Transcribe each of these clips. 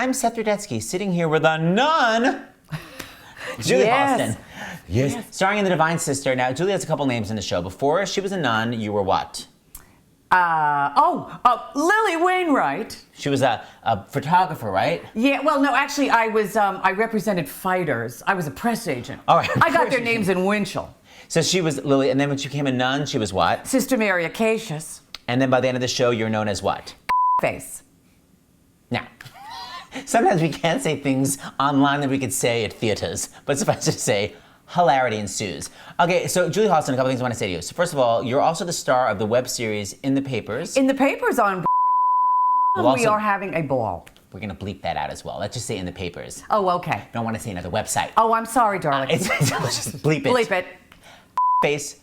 I'm Seth Rudetsky, sitting here with a nun, Julie Halston. Yes. Starring in The Divine Sister. Now, Julie has a couple names in the show. Before she was a nun, you were what? Lily Wainwright. She was a photographer, right? Yeah, well, no, actually, I was, I represented fighters. I was a press agent. All right. I got their names in Winchell. So she was Lily, and then when she became a nun, she was what? Sister Mary Acacius. And then by the end of the show, you're known as what? Face. Now, sometimes we can't say things online that we could say at theaters, but suffice to say, hilarity ensues. Okay, so Julie Halston, a couple things I want to say to you. So first of all, you're also the star of the web series In the Papers. In the Papers on we are having a ball. We're going to bleep that out as well. Let's just say In the Papers. Oh, okay. I don't want to say another website. Oh, I'm sorry, darling. Let's just bleep it. Bleep it. Face.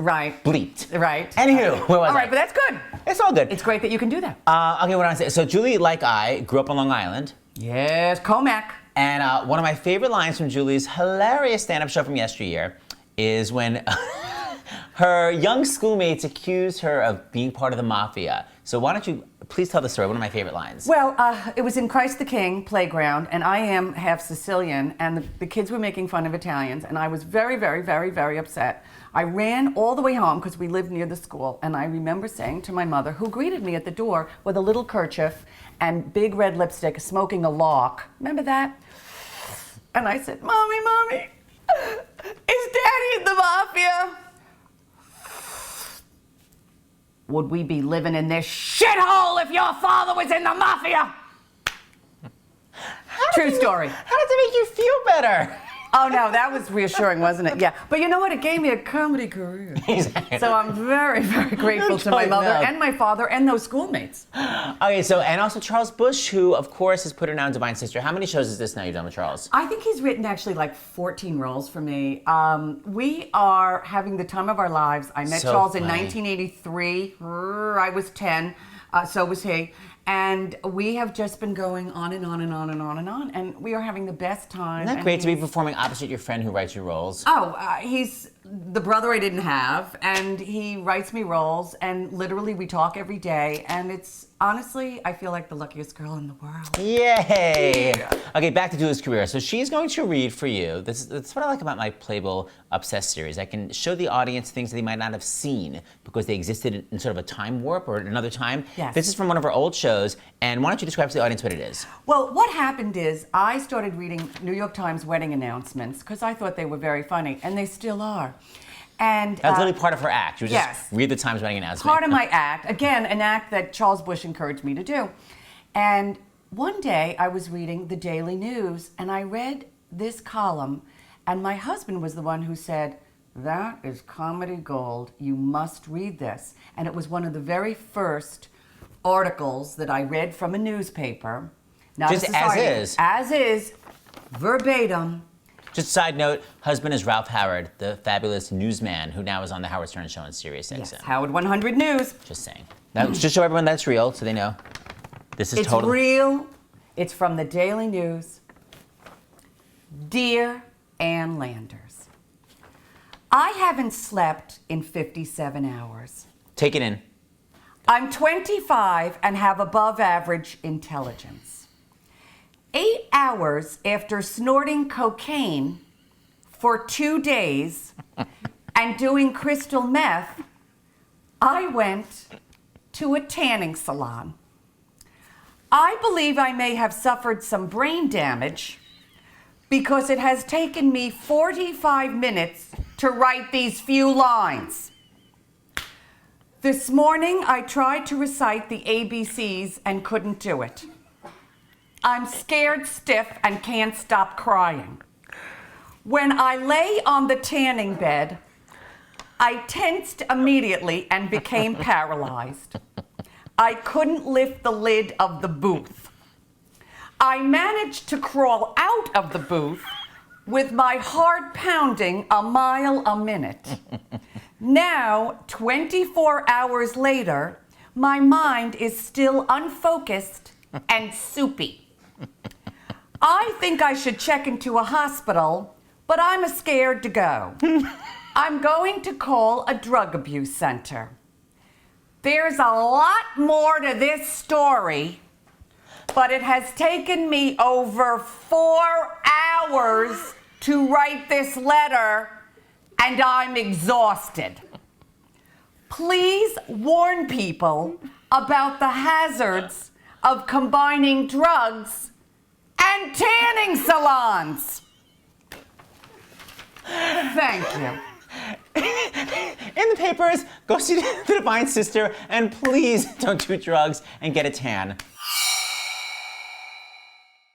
Right. Bleeped. Right. Anywho, where was I? All right, but that's good. It's all good. It's great that you can do that. Okay, what do I say? So Julie, like I, grew up on Long Island. Yes, Comac. And one of my favorite lines from Julie's hilarious stand-up show from yesteryear is when her young schoolmates accused her of being part of the Mafia. So why don't you please tell the story, one of my favorite lines. Well, it was in Christ the King playground, and I am half Sicilian, and the kids were making fun of Italians, and I was very, very, very, very upset. I ran all the way home because we lived near the school, and I remember saying to my mother, who greeted me at the door with a little kerchief and big red lipstick, smoking a lock. Remember that? And I said, Mommy, is Daddy in the Mafia? Would we be living in this shithole if your father was in the Mafia? True story. How does it make you feel better? Oh, no, that was reassuring, wasn't it? Yeah. But you know what? It gave me a comedy career. Exactly. So I'm very, very grateful to my mother and my father and those schoolmates. Okay, so, and also Charles Busch, who, of course, has put her now in Divine Sister. How many shows is this now you've done with Charles? I think he's written actually like 14 roles for me. We are having the time of our lives. I met Charles in 1983. I was 10. So was he. And we have just been going on and on and on and on and on. And we are having the best time. Isn't that great to be performing opposite your friend who writes your roles? Oh, he's the brother I didn't have. And he writes me roles. And literally we talk every day. And it's, honestly, I feel like the luckiest girl in the world. Yay! Yeah. Okay, back to Julie's career. So she's going to read for you. That's what I like about my Playbill Obsessed series. I can show the audience things that they might not have seen because they existed in sort of a time warp or another time. Yes. This is from one of her old shows. And why don't you describe to the audience what it is? Well, what happened is I started reading New York Times wedding announcements because I thought they were very funny, and they still are. And that's literally part of her act. You just read the Times wedding announcement. Part of my act. Again, an act that Charles Busch encouraged me to do. And one day I was reading the Daily News, and I read this column, and my husband was the one who said, "That is comedy gold. You must read this." And it was one of the very first articles that I read from a newspaper. Not just as is. As is, verbatim. Just a side note, husband is Ralph Howard, the fabulous newsman who now is on the Howard Stern Show on Sirius XM. Yes, Howard 100 News. Just saying. Now, just show everyone that's real so they know. This is totally... It's real. It's from the Daily News. Dear Ann Landers, I haven't slept in 57 hours. Take it in. I'm 25 and have above average intelligence. 8 hours after snorting cocaine for 2 days and doing crystal meth, I went to a tanning salon. I believe I may have suffered some brain damage because it has taken me 45 minutes to write these few lines. This morning, I tried to recite the ABCs and couldn't do it. I'm scared stiff and can't stop crying. When I lay on the tanning bed, I tensed immediately and became paralyzed. I couldn't lift the lid of the booth. I managed to crawl out of the booth with my heart pounding a mile a minute. Now, 24 hours later, my mind is still unfocused and soupy. I think I should check into a hospital, but I'm scared to go. I'm going to call a drug abuse center. There's a lot more to this story, but it has taken me over 4 hours to write this letter, and I'm exhausted. Please warn people about the hazards of combining drugs and tanning salons. Thank you. In the papers, go see the Divine Sister, and please don't do drugs and get a tan.